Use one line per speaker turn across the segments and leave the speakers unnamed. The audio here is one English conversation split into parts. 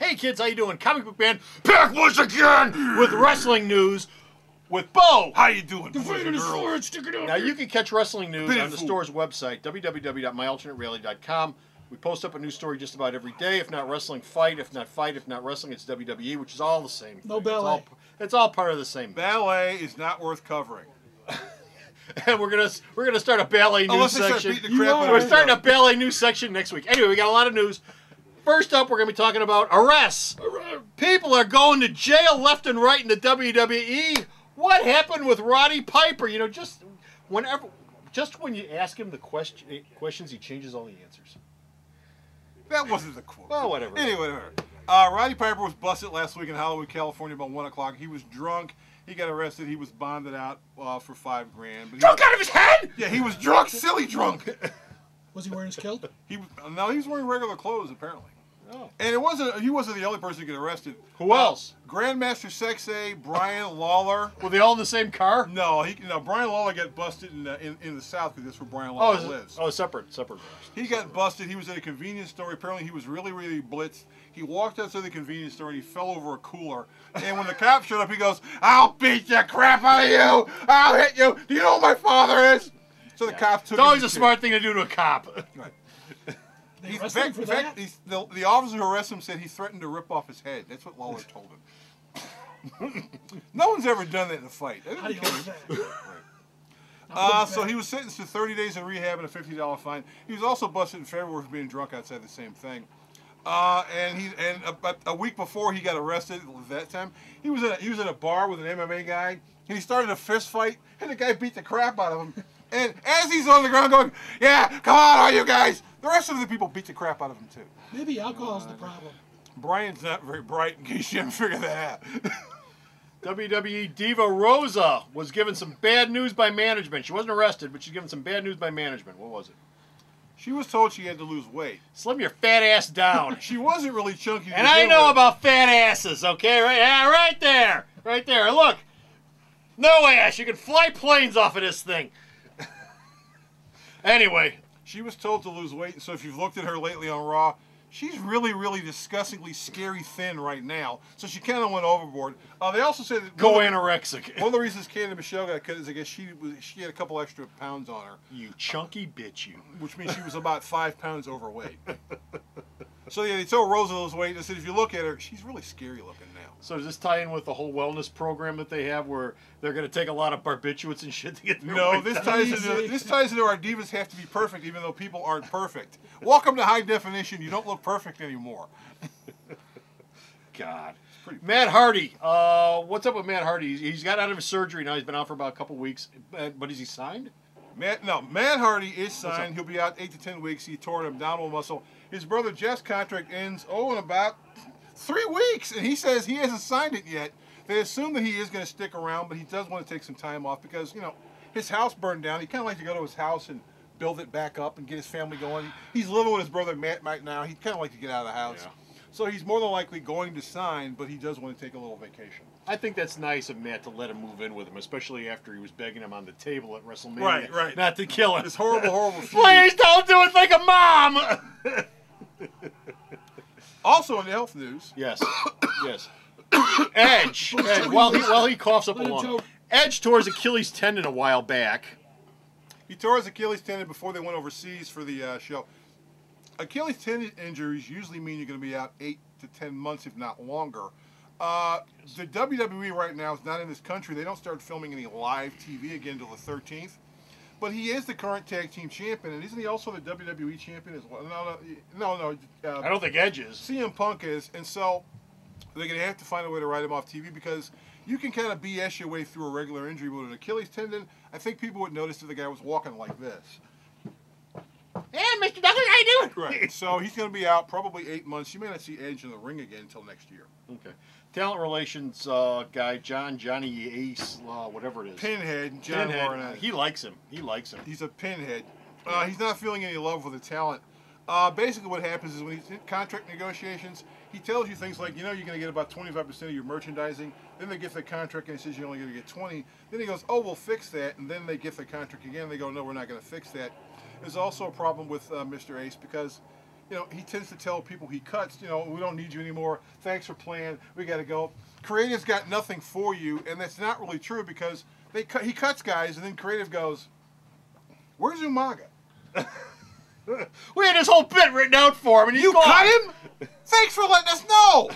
Hey kids, how you doing? Comic Book Man back once again with wrestling news with Bo.
How you doing?
Now you can catch wrestling news on the store's website, www.myalternatereality.com. We post up a new story just about every day. If not wrestling, fight. If not fight, if not wrestling, it's WWE, which is all the same thing.
No ballet.
It's all part of the same thing.
Ballet is not worth covering.
And we're gonna start a ballet news section. We're starting a ballet news section next week. Anyway, we got a lot of news. First up, we're going to be talking about arrests. People are going to jail left and right in the WWE. What happened with Roddy Piper? You know, just when you ask him the questions, he changes all the answers.
That wasn't the quote.
Well, whatever.
Anyway, Roddy Piper was busted last week in Hollywood, California, about 1 o'clock. He was drunk. He got arrested. He was bonded out for $5,000.
Drunk out of his head?
Yeah, he was drunk, silly drunk.
Was he wearing his kilt?
No, he was wearing regular clothes apparently.
Oh.
And he wasn't the only person to get arrested.
Who else?
Grandmaster Sexay, Brian Lawler.
Were they all in the same car?
No, Brian Lawler got busted in the South because that's where Brian Lawler lives.
Oh, separate.
He got busted. He was at a convenience store. Apparently, he was really, really blitzed. He walked outside the convenience store and he fell over a cooler. And when the cop showed up, he goes, "I'll beat the crap out of you. I'll hit you. Do you know who my father is?" So the cop took him.
It's always a smart thing to do to a cop.
Right.
They arrested him for that?
The officer who arrested him said he threatened to rip off his head. That's what Lawler told him. No one's ever done that in a fight.
How do you know that?
So he was sentenced to 30 days in rehab and a $50 fine. He was also busted in February for being drunk outside the same thing. And about a week before he got arrested, that time he was in a bar with an MMA guy, and he started a fist fight, and the guy beat the crap out of him. And as he's on the ground going, "Yeah, come on, all you guys," the rest of the people beat the crap out of him too.
Maybe alcohol's the problem.
Brian's not very bright, in case you haven't figured that out.
WWE Diva Rosa was given some bad news by management. She wasn't arrested, but she's given some bad news by management. What was it?
She was told she had to lose weight.
Slim your fat ass down.
She wasn't really chunky.
And I know about fat asses, okay? Right there. Right there. Look. No ass. You can fly planes off of this thing. Anyway.
She was told to lose weight, and so if you've looked at her lately on Raw, she's really, really disgustingly scary thin right now. So she kind of went overboard. They also said that
go anorexic.
One of the reasons Candy Michelle got cut is I guess she had a couple extra pounds on her.
You chunky bitch, you.
Which means she was about 5 pounds overweight. So yeah, they told Rosa to lose weight. They said if you look at her, she's really scary looking now.
So does this tie in with the whole wellness program that they have, where they're going to take a lot of barbiturates and shit to get their weight
this
down?
ties into our divas have to be perfect, even though people aren't perfect. Welcome to high definition. You don't look perfect anymore.
God. Matt Hardy. What's up with Matt Hardy? He's got out of his surgery now. He's been out for about a couple weeks. But is he signed?
Matt Hardy is signed. He'll be out 8 to 10 weeks. He tore an abdominal muscle. His brother Jeff's contract ends, in about 3 weeks. And he says he hasn't signed it yet. They assume that he is going to stick around, but he does want to take some time off because, his house burned down. He kind of like to go to his house and build it back up and get his family going. He's living with his brother Matt right now. He'd kind of like to get out of the house. Yeah. So he's more than likely going to sign, but he does want to take a little vacation.
I think that's nice of Matt to let him move in with him, especially after he was begging him on the table at WrestleMania.
Right.
Not to kill him.
This horrible feud.
Please don't do it like a mom!
Also in the health news.
Yes. Edge, while he coughs up a lung. Edge tore his Achilles tendon a while back.
He tore his Achilles tendon before they went overseas for the show. Achilles tendon injuries usually mean you're going to be out 8 to 10 months, if not longer. The WWE right now is not in this country. They don't start filming any live TV again until the 13th. But he is the current tag team champion, and isn't he also the WWE champion as well? No.
I don't think Edge is.
CM Punk is, and so they're going to have to find a way to write him off TV because you can kind of BS your way through a regular injury. But with an Achilles tendon, I think people would notice if the guy was walking like this.
Hey, Mr. Douglas, how you doing?
Right. So he's going to be out probably 8 months. You may not see Edge in the ring again until next year.
Okay. Talent relations guy, Johnny Ace, whatever it is.
Pinhead, John Laurinaitis.
He likes him.
He's a pinhead. He's not feeling any love for the talent. Basically what happens is when he's in contract negotiations, he tells you things like, you're going to get about 25% of your merchandising. Then they get the contract and he says you're only going to get 20. Then he goes, oh, we'll fix that. And then they get the contract again. They go, no, we're not going to fix that. There's also a problem with Mr. Ace because you know, he tends to tell people he cuts, you know, we don't need you anymore. Thanks for playing. We got to go. Creative's got nothing for you, and that's not really true because he cuts guys, and then Creative goes, "Where's Umaga?"
We had his whole bit written out for him, and
you cut him? Thanks for letting us know.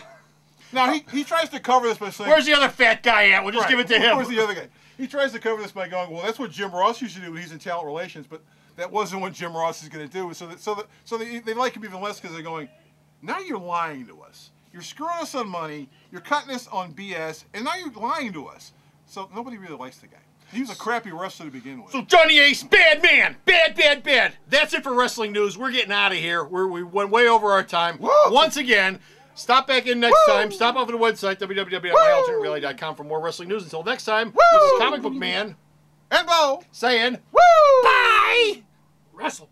Now he tries to cover this by saying,
"Where's the other fat guy at? We'll just give it to him."
Where's the other guy? He tries to cover this by going, "Well, that's what Jim Ross used to do when he's in talent relations," but that wasn't what Jim Ross is going to do. So they like him even less because they're going, "Now you're lying to us. You're screwing us on money. You're cutting us on BS, and now you're lying to us." So nobody really likes the guy. He was a crappy wrestler to begin with.
So Johnny Ace, bad man. Bad, bad, bad. That's it for wrestling news. We're getting out of here. We went way over our time.
Woo!
Once again, stop back in next time. Stop off at the website, www.myalternatereality.com for more wrestling news. Until next time, this is Comic Book Man
and Bo
saying,
woo!
bye!
Wrestle.